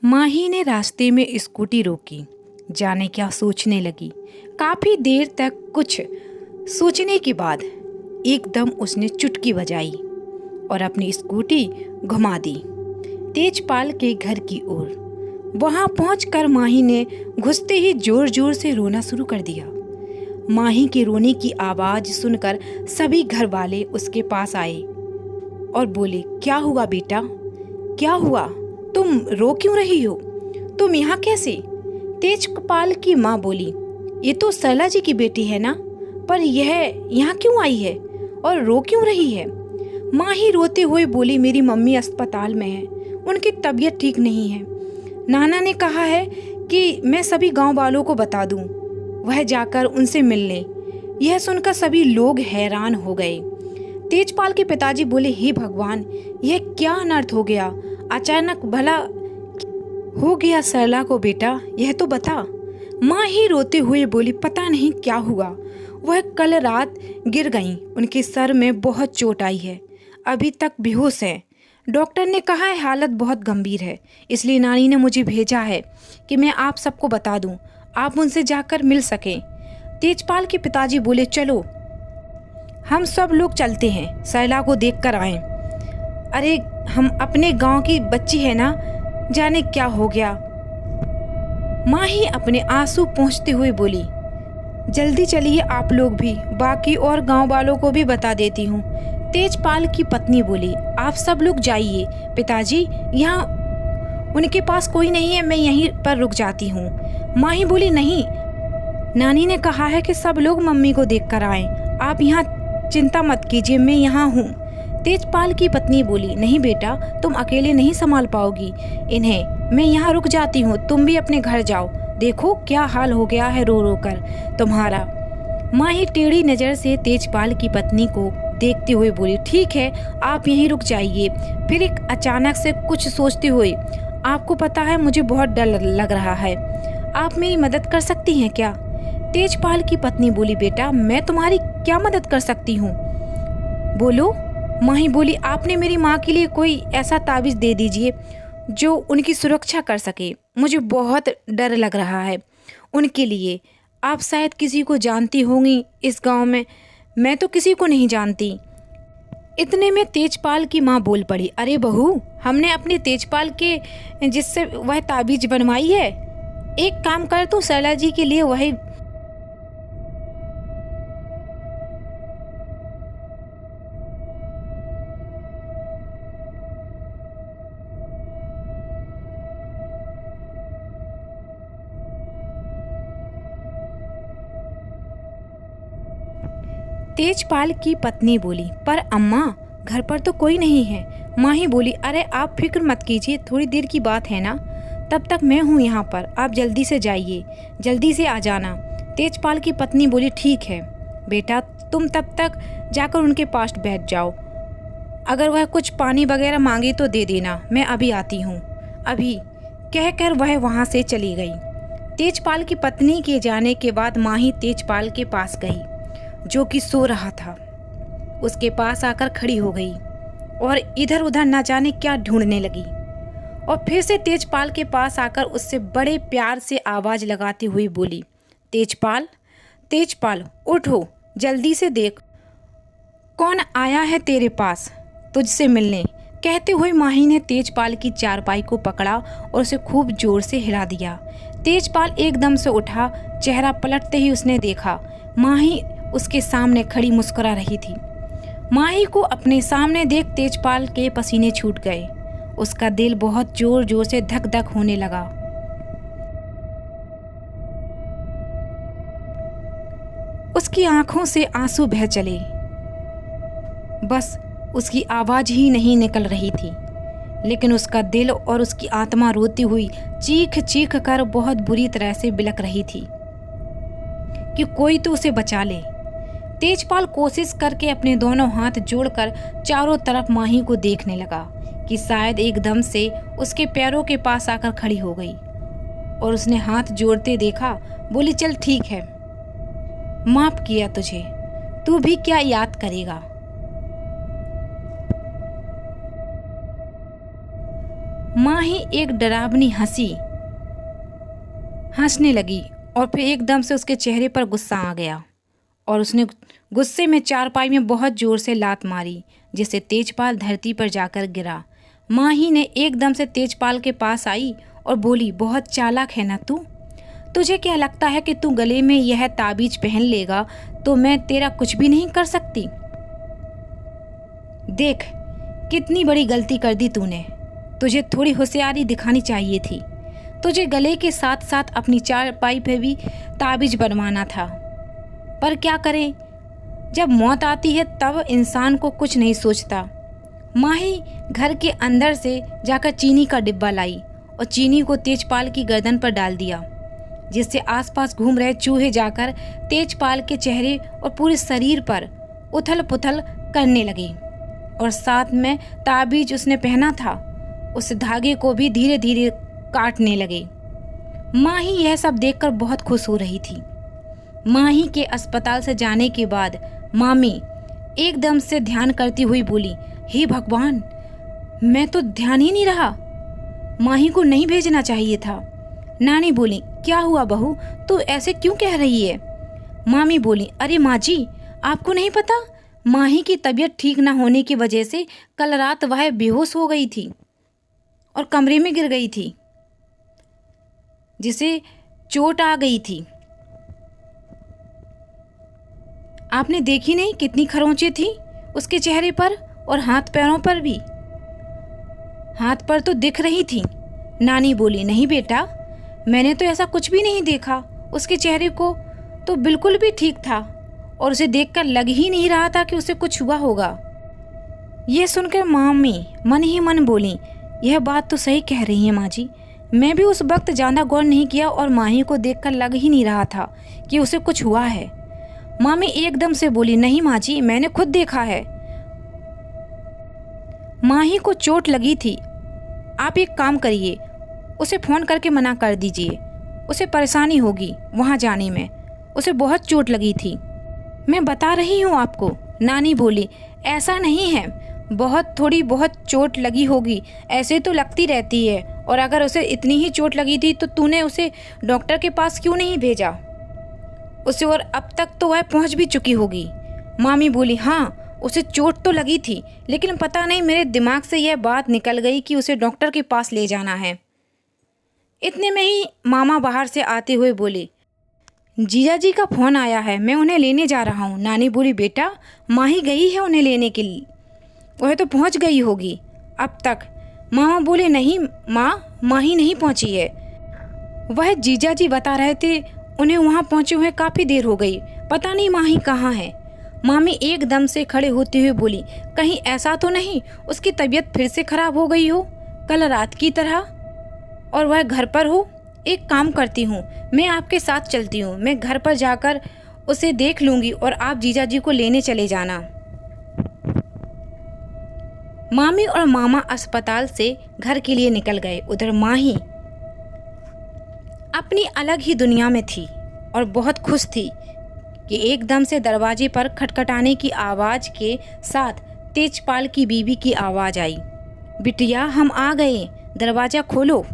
माही ने रास्ते में स्कूटी रोकी। जाने क्या सोचने लगी। काफी देर तक कुछ सोचने के बाद एकदम उसने चुटकी बजाई और अपनी स्कूटी घुमा दी तेजपाल के घर की ओर। वहां पहुंचकर माही ने घुसते ही जोर जोर से रोना शुरू कर दिया। माही के रोने की आवाज सुनकर सभी घर वाले उसके पास आए और बोले, क्या हुआ बेटा, क्या हुआ, तुम रो क्यों रही हो, तुम यहाँ कैसे? तेजपाल की माँ बोली, ये तो सरला जी की बेटी है ना, पर यह यहाँ क्यों आई है और रो क्यों रही है? माही रोते हुए बोली, मेरी मम्मी अस्पताल में है, उनकी तबीयत ठीक नहीं है। नाना ने कहा है कि मैं सभी गांव वालों को बता दूं, वह जाकर उनसे मिल ले। यह सुनकर सभी लोग हैरान हो गए। तेजपाल के पिताजी बोले, हे भगवान, यह क्या अनर्थ हो गया, अचानक भला हो गया सरला को बेटा, यह तो बता। माँ ही रोते हुए बोली, पता नहीं क्या हुआ, वह कल रात गिर गईं, उनके सर में बहुत चोट आई है, अभी तक बेहोश है। डॉक्टर ने कहा है हालत बहुत गंभीर है, इसलिए नानी ने मुझे भेजा है कि मैं आप सबको बता दूं, आप उनसे जाकर मिल सकें। तेजपाल के पिताजी बोले, चलो हम सब लोग चलते हैं, सरला को देख कर आए। अरे हम अपने गांव की बच्ची है ना, जाने क्या हो गया। माँ ही अपने आंसू पोंछते हुए बोली, जल्दी चलिए आप लोग भी, बाकी और गांव वालों को भी बता देती हूँ। तेजपाल की पत्नी बोली, आप सब लोग जाइए, पिताजी यहाँ उनके पास कोई नहीं है, मैं यहीं पर रुक जाती हूँ। माँ ही बोली, नहीं, नानी ने कहा है कि सब लोग मम्मी को देख कर आए, आप यहाँ चिंता मत कीजिए, मैं यहाँ हूँ। तेजपाल की पत्नी बोली, नहीं बेटा, तुम अकेले नहीं संभाल पाओगी इन्हें, मैं यहाँ रुक जाती हूँ, तुम भी अपने घर जाओ, देखो क्या हाल हो गया है रो रो कर तुम्हारा। माँ ही टेढ़ी नजर से तेजपाल की पत्नी को देखते हुए बोली, ठीक है, आप यहीं रुक जाइए। फिर एक अचानक से कुछ सोचते हुए, आपको पता है मुझे बहुत डर लग रहा है, आप मेरी मदद कर सकती हैं क्या? तेजपाल की पत्नी बोली, बेटा मैं तुम्हारी क्या मदद कर सकती हूँ, बोलो। माँ ही बोली, आपने मेरी माँ के लिए कोई ऐसा ताबीज़ दे दीजिए जो उनकी सुरक्षा कर सके, मुझे बहुत डर लग रहा है उनके लिए। आप शायद किसी को जानती होंगी इस गांव में, मैं तो किसी को नहीं जानती। इतने में तेजपाल की माँ बोल पड़ी, अरे बहू, हमने अपने तेजपाल के जिससे वह ताबीज बनवाई है, एक काम कर तू सरला जी के लिए वही। तेजपाल की पत्नी बोली, पर अम्मा घर पर तो कोई नहीं है। माँ ही बोली, अरे आप फिक्र मत कीजिए, थोड़ी देर की बात है ना, तब तक मैं हूँ यहाँ पर, आप जल्दी से जाइए, जल्दी से आ जाना। तेजपाल की पत्नी बोली, ठीक है बेटा, तुम तब तक जाकर उनके पास बैठ जाओ, अगर वह कुछ पानी वगैरह मांगे तो दे देना, मैं अभी आती हूँ, अभी, कहकर वह वहाँ से चली गई। तेजपाल की पत्नी के जाने के बाद माँ ही तेजपाल के पास गई जो कि सो रहा था। उसके पास आकर खड़ी हो गई और इधर उधर ना जाने क्या ढूंढने लगी और फिर से तेजपाल के पास आकर उससे बड़े प्यार से आवाज लगाती हुई बोली, तेजपाल, तेजपाल उठो, जल्दी से देख कौन आया है तेरे पास तुझसे मिलने। कहते हुए माही ने तेजपाल की चारपाई को पकड़ा और उसे खूब जोर से हिला दिया। तेजपाल एकदम से उठा, चेहरा पलटते ही उसने देखा माही उसके सामने खड़ी मुस्कुरा रही थी। माही को अपने सामने देख तेजपाल के पसीने छूट गए, उसका दिल बहुत जोर जोर से धक धक होने लगा। उसकी आंखों से आंसू बह चले, बस उसकी आवाज ही नहीं निकल रही थी, लेकिन उसका दिल और उसकी आत्मा रोती हुई चीख चीख कर बहुत बुरी तरह से बिलक रही थी कि कोई तो उसे बचा ले। तेजपाल कोशिश करके अपने दोनों हाथ जोड़कर चारों तरफ माही को देखने लगा कि शायद एकदम से उसके पैरों के पास आकर खड़ी हो गई और उसने हाथ जोड़ते देखा। बोली, चल ठीक है, माफ किया तुझे, तू भी क्या याद करेगा। माही एक डरावनी हंसने लगी और फिर एकदम से उसके चेहरे पर गुस्सा आ गया और उसने गुस्से में चारपाई में बहुत जोर से लात मारी, जिससे तेजपाल धरती पर जाकर गिरा। माही ने एकदम से तेजपाल के पास आई और बोली, बहुत चालाक है ना तू। तुझे क्या लगता है कि तू गले में यह ताबीज पहन लेगा तो मैं तेरा कुछ भी नहीं कर सकती? देख कितनी बड़ी गलती कर दी तूने। तुझे थोड़ी होशियारी दिखानी चाहिए थी। तुझे गले के साथ साथ अपनी चारपाई पे भी ताबीज बनवाना था। पर क्या करें, जब मौत आती है तब इंसान को कुछ नहीं सोचता। माही घर के अंदर से जाकर चीनी का डिब्बा लाई और चीनी को तेजपाल की गर्दन पर डाल दिया, जिससे आसपास घूम रहे चूहे जाकर तेजपाल के चेहरे और पूरे शरीर पर उथल पुथल करने लगे और साथ में ताबीज उसने पहना था उस धागे को भी धीरे धीरे काटने लगे। माही यह सब देखकर बहुत खुश हो रही थी। माही के अस्पताल से जाने के बाद मामी एकदम से ध्यान करती हुई बोली, हे भगवान, मैं तो ध्यान ही नहीं रहा। माही को नहीं भेजना चाहिए था। नानी बोली, क्या हुआ बहू, तू ऐसे क्यों कह रही है? मामी बोली, अरे माँ जी, आपको नहीं पता, माही की तबीयत ठीक ना होने की वजह से कल रात वह बेहोश हो गई थी और कमरे में गिर गई थी, जिसे चोट आ गई थी। आपने देखी नहीं कितनी खरोंचें थी उसके चेहरे पर और हाथ पैरों पर भी। हाथ पर तो दिख रही थी। नानी बोली, नहीं बेटा, मैंने तो ऐसा कुछ भी नहीं देखा। उसके चेहरे को तो बिल्कुल भी ठीक था और उसे देखकर लग ही नहीं रहा था कि उसे कुछ हुआ होगा। यह सुनकर मामी मन ही मन बोली, यह बात तो सही कह रही है माँ जी, मैं भी उस वक्त ज़्यादा गौर नहीं किया और माही को देखकर लग ही नहीं रहा था कि उसे कुछ हुआ है। मामी एकदम से बोली, नहीं माँ जी, मैंने खुद देखा है, माही को चोट लगी थी। आप एक काम करिए, उसे फ़ोन करके मना कर दीजिए, उसे परेशानी होगी वहाँ जाने में, उसे बहुत चोट लगी थी। मैं बता रही हूँ आपको। नानी बोली, ऐसा नहीं है, थोड़ी बहुत चोट लगी होगी, ऐसे तो लगती रहती है, और अगर उसे इतनी ही चोट लगी थी तो तूने उसे डॉक्टर के पास क्यों नहीं भेजा उसे, और अब तक तो वह पहुंच भी चुकी होगी। मामी बोली, हाँ उसे चोट तो लगी थी, लेकिन पता नहीं मेरे दिमाग से यह बात निकल गई कि उसे डॉक्टर के पास ले जाना है। इतने में ही मामा बाहर से आते हुए बोले, जीजा जी का फ़ोन आया है, मैं उन्हें लेने जा रहा हूँ। नानी बोली, बेटा, माही गई है उन्हें लेने के लिए, वह तो पहुँच गई होगी अब तक। मामा बोले, नहीं माँ, माही नहीं पहुँची है, वह जीजा जी बता रहे थे उन्हें वहाँ पहुँचे हुए काफ़ी देर हो गई, पता नहीं माही कहाँ है। मामी एकदम से खड़े होते हुए बोली, कहीं ऐसा तो नहीं उसकी तबीयत फिर से खराब हो गई हो कल रात की तरह और वह घर पर हो? एक काम करती हूँ, मैं आपके साथ चलती हूँ, मैं घर पर जाकर उसे देख लूँगी और आप जीजा जी को लेने चले जाना। मामी और मामा अस्पताल से घर के लिए निकल गए। उधर माही अपनी अलग ही दुनिया में थी और बहुत खुश थी कि एकदम से दरवाजे पर खटखटाने की आवाज़ के साथ तेजपाल की बीवी की आवाज़ आई, बिटिया हम आ गए, दरवाज़ा खोलो।